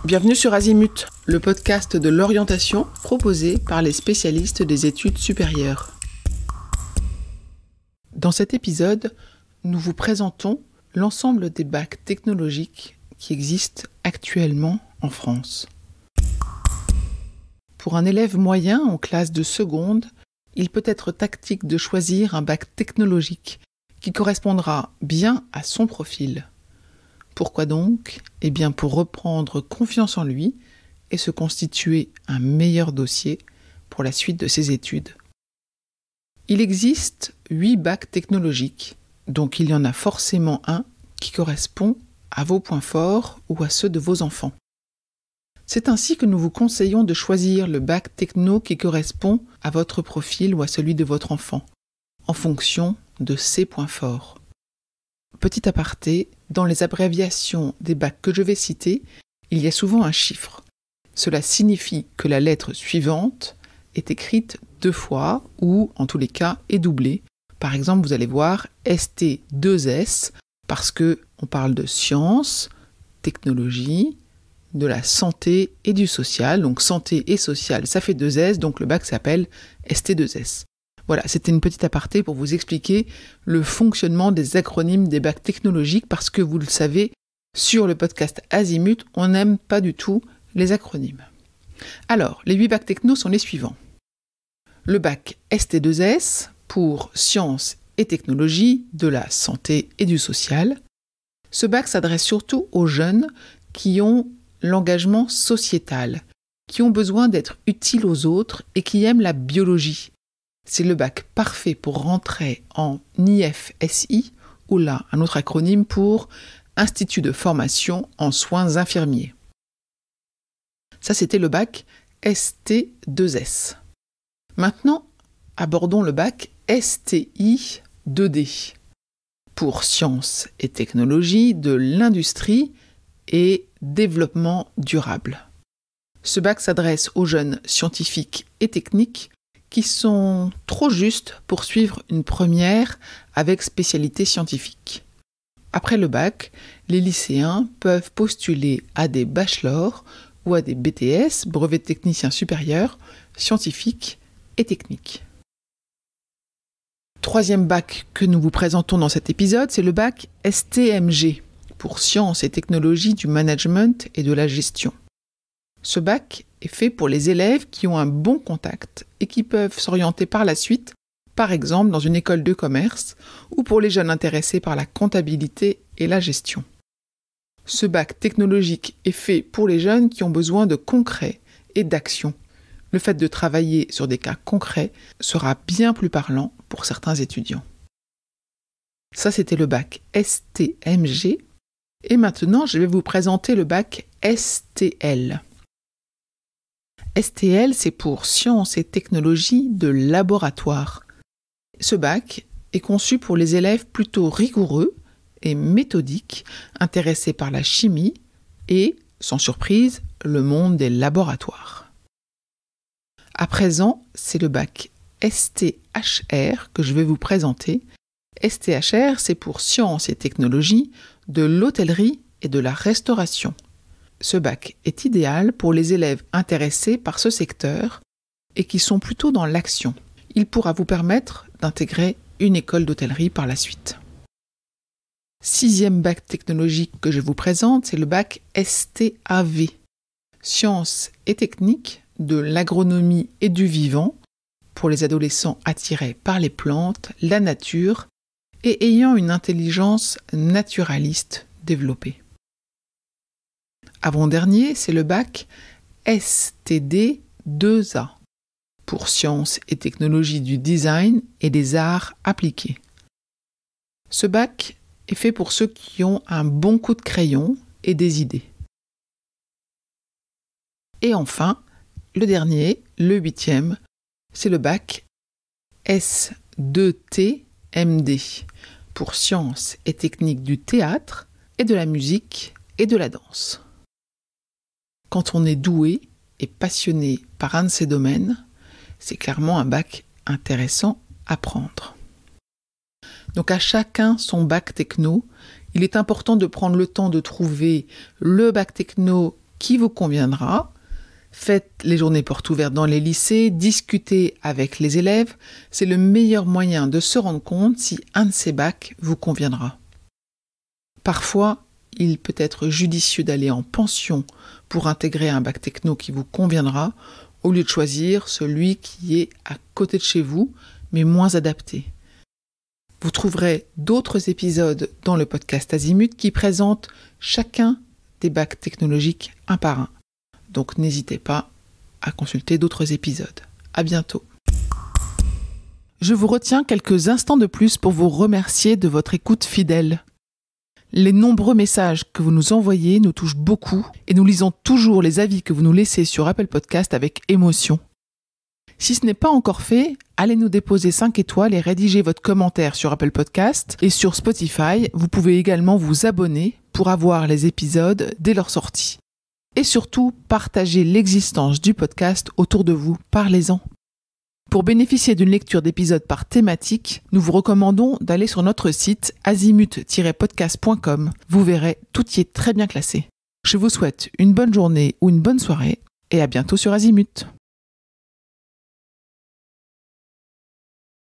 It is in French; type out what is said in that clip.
Bienvenue sur Azimut, le podcast de l'orientation proposé par les spécialistes des études supérieures. Dans cet épisode, nous vous présentons l'ensemble des bacs technologiques qui existent actuellement en France. Pour un élève moyen en classe de seconde, il peut être tactique de choisir un bac technologique qui correspondra bien à son profil. Pourquoi donc ? Eh bien pour reprendre confiance en lui et se constituer un meilleur dossier pour la suite de ses études. Il existe 8 bacs technologiques, donc il y en a forcément un qui correspond à vos points forts ou à ceux de vos enfants. C'est ainsi que nous vous conseillons de choisir le bac techno qui correspond à votre profil ou à celui de votre enfant, en fonction de ses points forts. Petit aparté, dans les abréviations des bacs que je vais citer, il y a souvent un chiffre. Cela signifie que la lettre suivante est écrite 2 fois ou, en tous les cas, est doublée. Par exemple, vous allez voir ST2S parce qu'on parle de sciences, technologie, de la santé et du social. Donc santé et social, ça fait 2 S, donc le bac s'appelle ST2S. Voilà, c'était une petite aparté pour vous expliquer le fonctionnement des acronymes des bacs technologiques parce que vous le savez, sur le podcast Azimut, on n'aime pas du tout les acronymes. Alors, les 8 bacs techno sont les suivants. Le bac ST2S pour sciences et technologies, de la santé et du social. Ce bac s'adresse surtout aux jeunes qui ont l'engagement sociétal, qui ont besoin d'être utiles aux autres et qui aiment la biologie. C'est le bac parfait pour rentrer en IFSI, ou là, un autre acronyme pour Institut de formation en soins infirmiers. Ça, c'était le bac ST2S. Maintenant, abordons le bac STI 2D, pour sciences et technologies de l'industrie et développement durable. Ce bac s'adresse aux jeunes scientifiques et techniques qui sont trop justes pour suivre une première avec spécialité scientifique. Après le bac, les lycéens peuvent postuler à des bachelors ou à des BTS, brevets de technicien supérieur, scientifiques et techniques. Troisième bac que nous vous présentons dans cet épisode, c'est le bac STMG, pour sciences et technologies du management et de la gestion. Ce bac est fait pour les élèves qui ont un bon contact et qui peuvent s'orienter par la suite, par exemple dans une école de commerce ou pour les jeunes intéressés par la comptabilité et la gestion. Ce bac technologique est fait pour les jeunes qui ont besoin de concret et d'action. Le fait de travailler sur des cas concrets sera bien plus parlant pour certains étudiants. Ça, c'était le bac STMG. Et maintenant, je vais vous présenter le bac STL. STL, c'est pour sciences et technologies de laboratoire. Ce bac est conçu pour les élèves plutôt rigoureux et méthodiques, intéressés par la chimie et, sans surprise, le monde des laboratoires. À présent, c'est le bac STHR que je vais vous présenter. STHR, c'est pour sciences et technologies de l'hôtellerie et de la restauration. Ce bac est idéal pour les élèves intéressés par ce secteur et qui sont plutôt dans l'action. Il pourra vous permettre d'intégrer une école d'hôtellerie par la suite. 6e bac technologique que je vous présente, c'est le bac STAV, sciences et techniques de l'agronomie et du vivant, pour les adolescents attirés par les plantes, la nature et ayant une intelligence naturaliste développée. Avant-dernier, c'est le bac STD2A, pour sciences et technologies du design et des arts appliqués. Ce bac est fait pour ceux qui ont un bon coup de crayon et des idées. Et enfin, le dernier, le 8e, c'est le bac S2TMD, pour sciences et techniques du théâtre et de la musique et de la danse. Quand on est doué et passionné par un de ces domaines, c'est clairement un bac intéressant à prendre. Donc à chacun son bac techno. Il est important de prendre le temps de trouver le bac techno qui vous conviendra. Faites les journées portes ouvertes dans les lycées, discutez avec les élèves. C'est le meilleur moyen de se rendre compte si un de ces bacs vous conviendra. Parfois, il peut être judicieux d'aller en pension pour intégrer un bac techno qui vous conviendra, au lieu de choisir celui qui est à côté de chez vous, mais moins adapté. Vous trouverez d'autres épisodes dans le podcast Azimut qui présentent chacun des bacs technologiques un par un. Donc n'hésitez pas à consulter d'autres épisodes. À bientôt. Je vous retiens quelques instants de plus pour vous remercier de votre écoute fidèle. Les nombreux messages que vous nous envoyez nous touchent beaucoup et nous lisons toujours les avis que vous nous laissez sur Apple Podcast avec émotion. Si ce n'est pas encore fait, allez nous déposer 5 étoiles et rédigez votre commentaire sur Apple Podcast et sur Spotify. Vous pouvez également vous abonner pour avoir les épisodes dès leur sortie. Et surtout, partagez l'existence du podcast autour de vous, parlez-en. Pour bénéficier d'une lecture d'épisodes par thématique, nous vous recommandons d'aller sur notre site azimut-podcast.com. Vous verrez, tout y est très bien classé. Je vous souhaite une bonne journée ou une bonne soirée et à bientôt sur Azimut.